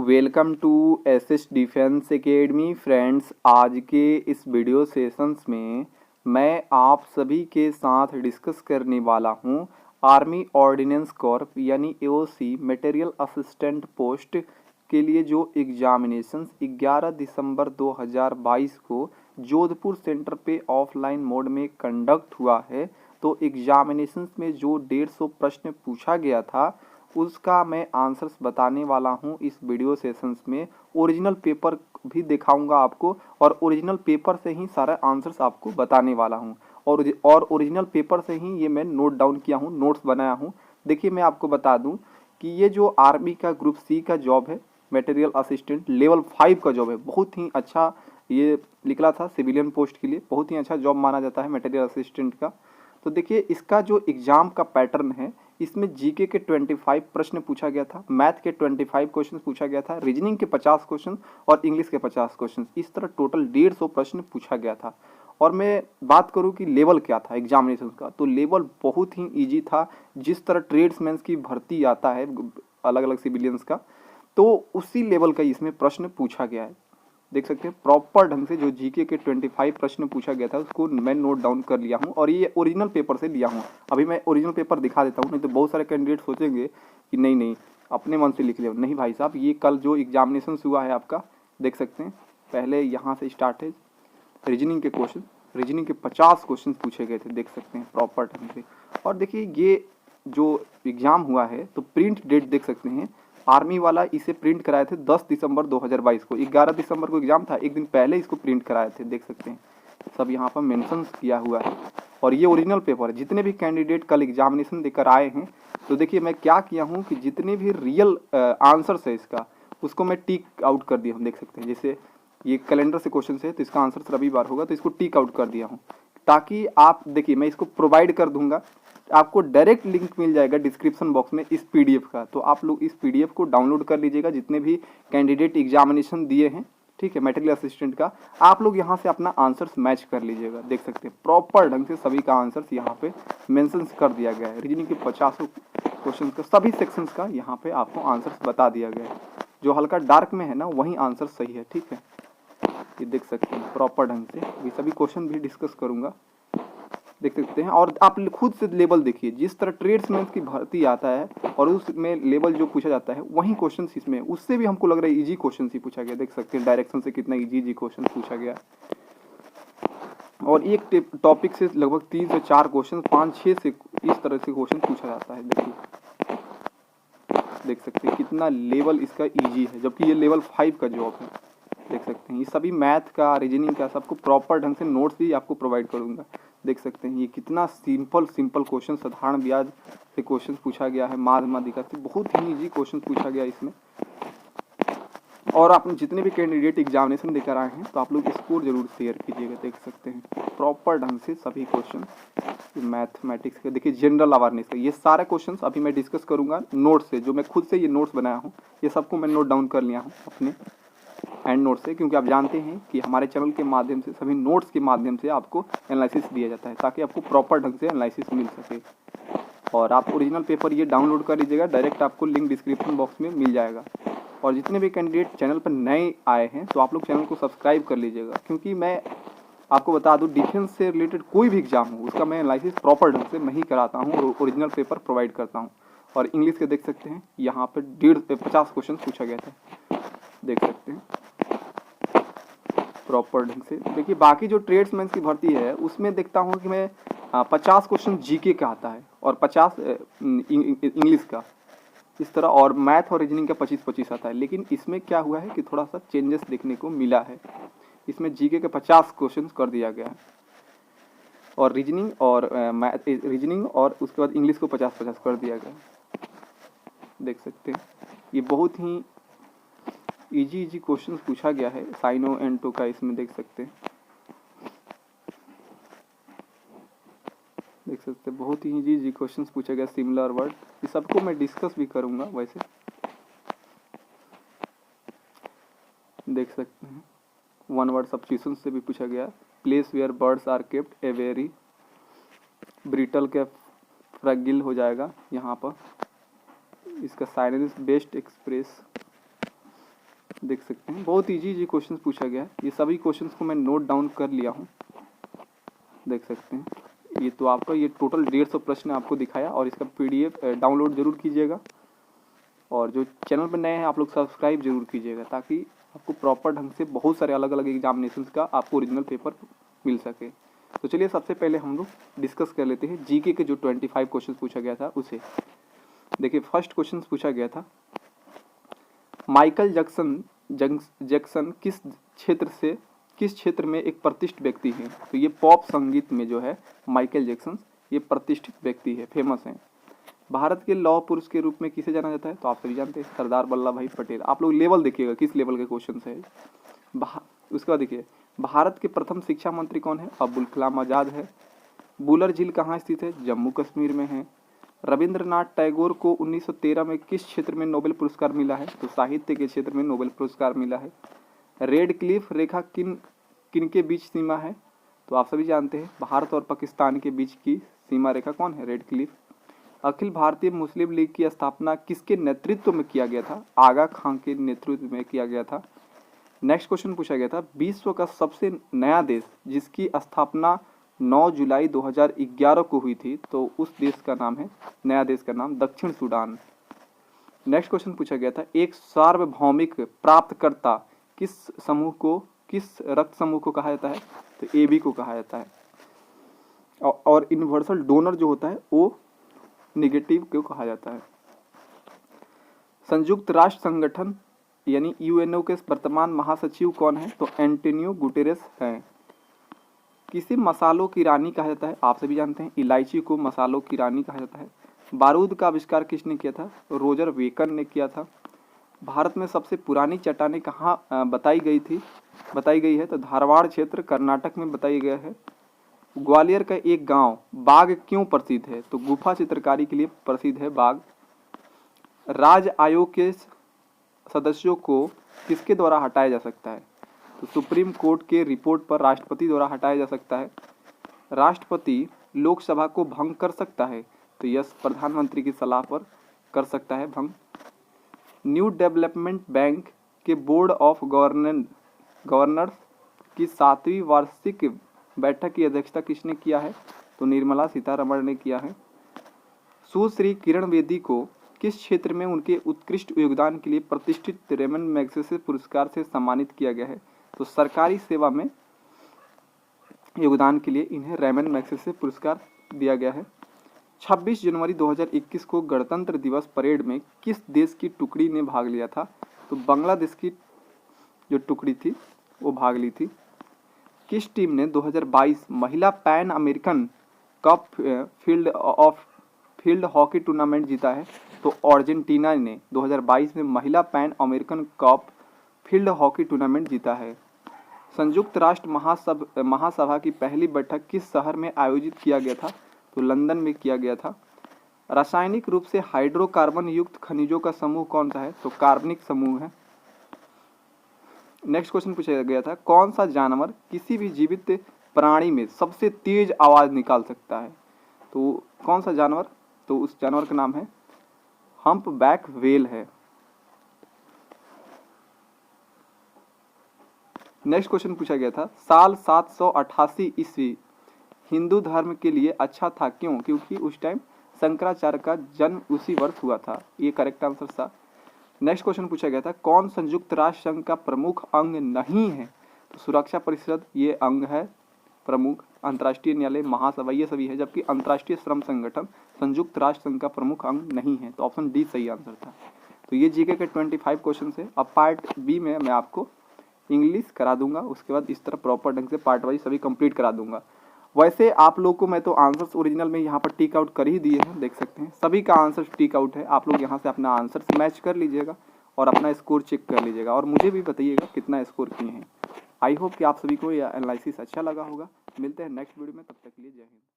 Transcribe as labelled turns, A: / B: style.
A: Welcome to SS defence academy friends. आज के इस वीडियो सेशंस में मैं आप सभी के साथ डिस्कस करने वाला हूं आर्मी ऑर्डिनेंस कॉर्प यानी एओसी मटेरियल असिस्टेंट पोस्ट के लिए जो एग्जामिनेशंस 11 दिसंबर 2022 को जोधपुर सेंटर पे ऑफलाइन मोड में कंडक्ट हुआ है। तो एग्जामिनेशंस में जो 150 प्रश्न पूछा गया था उसका मैं आंसर्स बताने वाला हूं इस वीडियो सेशंस में। ओरिजिनल पेपर भी दिखाऊंगा आपको और ओरिजिनल पेपर से ही सारा आंसर्स आपको बताने वाला हूं। और ओरिजिनल पेपर से ही ये मैं नोट डाउन किया हूं, नोट्स बनाया हूं। देखिए मैं आपको बता दूं कि ये जो आर्मी का ग्रुप सी का जॉब है, मटेरियल असिस्टेंट लेवल 5 का जॉब है, बहुत ही अच्छा ये निकला था सिविलियन पोस्ट के लिए, बहुत ही अच्छा जॉब माना जाता है मटेरियल असिस्टेंट का। तो देखिए इसका जो एग्जाम का पैटर्न है, इसमें जीके के 25 प्रश्न पूछा गया था, मैथ के 25 क्वेश्चन पूछा गया था, रीजनिंग के 50 क्वेश्चन और इंग्लिश के 50 क्वेश्चन। इस तरह टोटल 150 प्रश्न पूछा गया था। और मैं बात करूं कि लेवल क्या था एग्जामिनेशन का, तो लेवल बहुत ही इजी था। जिस तरह ट्रेड्समैन की भर्ती आता है अलग अलग सिविलियंस का, तो उसी लेवल का इसमें प्रश्न पूछा गया है। देख सकते हैं प्रॉपर ढंग से जो जीके के 25 प्रश्न पूछा गया था उसको मैं नोट डाउन कर लिया हूं और ये ओरिजिनल पेपर से लिया हूं। अभी मैं ओरिजिनल पेपर दिखा देता हूं, नहीं तो बहुत सारे कैंडिडेट सोचेंगे कि नहीं नहीं अपने मन से लिख ले। नहीं भाई साहब, ये कल जो एग्जामिनेशन हुआ है आपका, देख सकते हैं पहले यहाँ से स्टार्ट है रीजनिंग के क्वेश्चन। रीजनिंग के 50 क्वेश्चन पूछे गए थे, देख सकते हैं प्रॉपर ढंग से। और देखिए ये जो एग्जाम हुआ है तो प्रिंट डेट देख सकते हैं, आर्मी वाला इसे प्रिंट कराए थे 10 दिसंबर 2022 को। 11 दिसंबर को एग्जाम था, एक दिन पहले इसको प्रिंट कराए थे, देख सकते हैं सब यहाँ पर मेंशन किया हुआ है। और ये ओरिजिनल पेपर है। जितने भी कैंडिडेट कल एग्जामिनेशन देकर आए हैं, तो देखिए मैं क्या किया हूँ कि जितने भी रियल आंसर्स है इसका, उसको मैं टिक आउट कर दिया हूँ। देख सकते हैं जैसे ये कैलेंडर से क्वेश्चन है तो इसका आंसर रविवार होगा, तो इसको टिक आउट कर दिया हूँ ताकि आप देखिए मैं इसको प्रोवाइड कर दूंगा, आपको डायरेक्ट लिंक मिल जाएगा डिस्क्रिप्शन बॉक्स में इस पीडीएफ का। तो आप लोग इस पीडीएफ को डाउनलोड कर लीजिएगा, जितने भी कैंडिडेट एग्जामिनेशन दिए हैं, ठीक है, मटेरियल असिस्टेंट का, आप लोग यहाँ से अपना आंसर्स मैच कर लीजिएगा। देख सकते हैं प्रॉपर ढंग से सभी का आंसर्स यहाँ पे मेंशन कर दिया गया है। रीजनिंग के 50 क्वेश्चन का सभी सेक्शंस का यहाँ पे आपको आंसर्स बता दिया गया है। जो हल्का डार्क में है ना, वही आंसर सही है, ठीक है। ये देख सकते हैं प्रॉपर ढंग से, ये सभी क्वेश्चन भी डिस्कस करूंगा, देख सकते हैं। और आप खुद से लेवल देखिए, जिस तरह ट्रेड्समैन की भर्ती आता है और उसमें लेवल जो पूछा जाता है वही क्वेश्चन इसमें, उससे भी हमको लग रहा है इजी क्वेश्चन ही पूछा गया। देख सकते हैं डायरेक्शन से कितना इजी क्वेश्चन पूछा गया। और एक टॉपिक से लगभग 3 से 4 क्वेश्चन, 5-6 से इस तरह से क्वेश्चन पूछा जाता है। देखिए देख सकते हैं कितना लेवल इसका इजी है, जबकि ये लेवल 5 का जॉब है। देख सकते हैं ये सभी मैथ का, रीजनिंग का, सबको प्रॉपर ढंग से नोट्स भी आपको प्रोवाइड करूंगा। देख सकते हैं ये कितना सिंपल क्वेश्चन, साधारण ब्याज से क्वेश्चन पूछा गया है, माध्यमिका से बहुत ही इजी क्वेश्चन पूछा गया इसमें। और आप जितने भी कैंडिडेट एग्जामिनेशन देकर आए हैं तो आप लोग स्कोर जरूर शेयर कीजिएगा। देख सकते हैं प्रॉपर ढंग से सभी क्वेश्चन मैथमेटिक्स के, देखिए जनरल अवेयरनेस का, ये सारे क्वेश्चन अभी मैं डिस्कस करूंगा नोट्स से, जो मैं खुद से ये नोट्स बनाया हूँ, ये सबको मैं नोट डाउन कर लिया हूँ अपने हैंड नोट से, क्योंकि आप जानते हैं कि हमारे चैनल के माध्यम से, सभी नोट्स के माध्यम से आपको एनालिसिस दिया जाता है ताकि आपको प्रॉपर ढंग से एनालिसिस मिल सके। और आप ओरिजिनल पेपर ये डाउनलोड कर लीजिएगा, डायरेक्ट आपको लिंक डिस्क्रिप्शन बॉक्स में मिल जाएगा। और जितने भी कैंडिडेट चैनल पर नए आए हैं तो आप लोग चैनल को सब्सक्राइब कर लीजिएगा, क्योंकि मैं आपको बता दूं डिफेंस से रिलेटेड कोई भी एग्जाम हो उसका मैं एनालिसिस प्रॉपर ढंग से मैं ही कराता हूँ और ओरिजिनल पेपर प्रोवाइड करता हूँ। और इंग्लिश के देख सकते हैं यहाँ पर 50 क्वेश्चन पूछा गया था, देख सकते हैं प्रॉपर ढंग से। देखिए बाकी जो ट्रेड्समैन की भर्ती है उसमें देखता हूँ कि मैं 50 क्वेश्चन जीके का आता है और 50 इंग्लिश का, इस तरह। और मैथ और रीजनिंग का 25-25 आता है। लेकिन इसमें क्या हुआ है कि थोड़ा सा चेंजेस देखने को मिला है, इसमें जीके के 50 क्वेश्चन कर दिया गया है और रीजनिंग और उसके बाद इंग्लिश को 50-50 कर दिया गया। देख सकते हैं ये बहुत ही इजी क्वेश्चंस पूछा गया है साइनो एंड टो का, इसमें देख सकते हैं। देख सकते हैं बहुत ही इजी क्वेश्चंस पूछा गया, सिमिलर वर्ड, ये सबको मैं डिस्कस भी करूंगा। वैसे देख सकते हैं 1 वर्ड सब्स्टिट्यूशन से भी पूछा गया, place where birds are kept a very brittle के फ्रैगिल हो जाएगा यहाँ पर। इसका साइलेंस बेस्ट एक्सप्रेस देख सकते हैं बहुत इजी क्वेश्चन पूछा गया है। ये सभी क्वेश्चंस को मैं नोट डाउन कर लिया हूँ, देख सकते हैं। ये तो आपका ये टोटल 150 प्रश्न आपको दिखाया और इसका PDF डाउनलोड जरूर कीजिएगा। और जो चैनल पर नए हैं आप लोग सब्सक्राइब जरूर कीजिएगा, ताकि आपको प्रॉपर ढंग से बहुत सारे अलग अलग एग्जामिनेशंस का आपको ओरिजिनल पेपर मिल सके। तो चलिए सबसे पहले हम लोग डिस्कस कर लेते हैं जीके के जो 25 क्वेश्चन पूछा गया था उसे। देखिए फर्स्ट क्वेश्चन पूछा गया था, माइकल जैक्सन किस क्षेत्र में एक प्रतिष्ठित व्यक्ति है। तो ये पॉप संगीत में जो है माइकल जैक्सन ये प्रतिष्ठित व्यक्ति है, फेमस है। भारत के लौह पुरुष के रूप में किसे जाना जाता है, तो आप सभी जानते हैं सरदार वल्लभ भाई पटेल। आप लोग लेवल देखिएगा किस लेवल के क्वेश्चन है। उसके बाद देखिए भारत के प्रथम शिक्षा मंत्री कौन है, अब्दुल कलाम आज़ाद है। बुलर झील कहाँ स्थित है, जम्मू कश्मीर में है। रविंद्रनाथ टैगोर को 1913 में किस क्षेत्र में नोबेल पुरस्कार मिला है, तो साहित्य के क्षेत्र में नोबेल पुरस्कार मिला है। रेड क्लिफ रेखा किन के बीच सीमा है, तो आप सभी जानते हैं भारत और पाकिस्तान के बीच की सीमा रेखा कौन है, रेड क्लिफ। अखिल भारतीय मुस्लिम लीग की स्थापना किसके नेतृत्व में किया गया था, आगा खां के नेतृत्व में किया गया था। नेक्स्ट क्वेश्चन पूछा गया था, विश्व का सबसे नया देश जिसकी स्थापना 9 जुलाई 2011 को हुई थी, तो उस देश का नाम है, नया देश का नाम दक्षिण सूडान। नेक्स्ट क्वेश्चन पूछा गया था, एक सार्वभौमिक प्राप्तकर्ता किस रक्त समूह को कहा जाता है, तो AB को कहा जाता है। और यूनिवर्सल डोनर जो होता है वो निगेटिव को कहा जाता है। संयुक्त राष्ट्र संगठन यानी UNO के वर्तमान महासचिव कौन है, तो एंटोनियो गुटेरेस हैं। किसे मसालों की रानी कहा जाता है, आप सभी जानते हैं इलायची को मसालों की रानी कहा जाता है। बारूद का आविष्कार किसने किया था, तो रोजर वेकन ने किया था। भारत में सबसे पुरानी चट्टानें कहाँ बताई गई है, तो धारवाड़ क्षेत्र कर्नाटक में बताई गया है। ग्वालियर का एक गांव बाघ क्यों प्रसिद्ध है, तो गुफा चित्रकारी के लिए प्रसिद्ध है बाघ। राज्य आयोग के सदस्यों को किसके द्वारा हटाया जा सकता है, तो सुप्रीम कोर्ट के रिपोर्ट पर राष्ट्रपति द्वारा हटाया जा सकता है। राष्ट्रपति लोकसभा को भंग कर सकता है, तो यस प्रधानमंत्री की सलाह पर कर सकता है भंग। न्यू डेवलपमेंट बैंक के बोर्ड ऑफ गवर्नर्स की 7वीं वार्षिक बैठक की अध्यक्षता किसने किया है, तो निर्मला सीतारमण ने किया है। सुश्री किरण बेदी को किस क्षेत्र में उनके उत्कृष्ट योगदान के लिए प्रतिष्ठित रेमन मैग्सेसे पुरस्कार से सम्मानित किया गया है, तो सरकारी सेवा में योगदान के लिए इन्हें रेमन मैग्सेसे पुरस्कार दिया गया है। 26 जनवरी 2021 को गणतंत्र दिवस परेड में किस देश की टुकड़ी ने भाग लिया था, तो बांग्लादेश की जो टुकड़ी थी वो भाग ली थी। किस टीम ने 2022 महिला pan American cup field hockey tournament जीता है, तो अर्जेंटीना ने 2022 में महिला pan American cup field hockey tournament जीता है। संयुक्त राष्ट्र महासभा की पहली बैठक किस शहर में आयोजित किया गया था, तो लंदन में किया गया था। रासायनिक रूप से हाइड्रोकार्बन युक्त खनिजों का समूह कौन सा है, तो कार्बनिक समूह है। नेक्स्ट क्वेश्चन पूछा गया था, कौन सा जानवर किसी भी जीवित प्राणी में सबसे तेज आवाज निकाल सकता है, तो कौन सा जानवर, तो उस जानवर का नाम है हम्पबैक व्हेल है। नेक्स्ट क्वेश्चन पूछा गया था, साल 788 ईस्वी हिंदू धर्म के लिए अच्छा था क्यों, क्योंकि उस टाइम शंकराचार्य का जन्म उसी वर्ष हुआ था, ये करेक्ट आंसर था। नेक्स्ट क्वेश्चन पूछा गया था, कौन संयुक्त राष्ट्र संघ का प्रमुख अंग नहीं है, तो सुरक्षा परिषद ये अंग है प्रमुख, अंतर्राष्ट्रीय न्यायालय, महासभा ये सभी है, जबकि अंतर्राष्ट्रीय श्रम संगठन संयुक्त राष्ट्र संघ का प्रमुख अंग नहीं है, तो ऑप्शन डी सही आंसर था। तो ये जीके के 25 क्वेश्चन है। अब पार्ट बी में मैं आपको इंग्लिश करा दूंगा, उसके बाद इस तरह प्रॉपर ढंग से पार्ट वाइज सभी कंप्लीट करा दूंगा। वैसे आप लोग को मैं तो आंसर्स ओरिजिनल में यहाँ पर टिक आउट कर ही दिए हैं, देख सकते हैं सभी का आंसर टिक आउट है। आप लोग यहाँ से अपना आंसर मैच कर लीजिएगा और अपना स्कोर चेक कर लीजिएगा और मुझे भी बताइएगा कितना स्कोर किए हैं। आई होप कि आप सभी को यह एनालिसिस अच्छा लगा होगा। मिलते हैं नेक्स्ट वीडियो में, तब तक के लिए जय हिंद।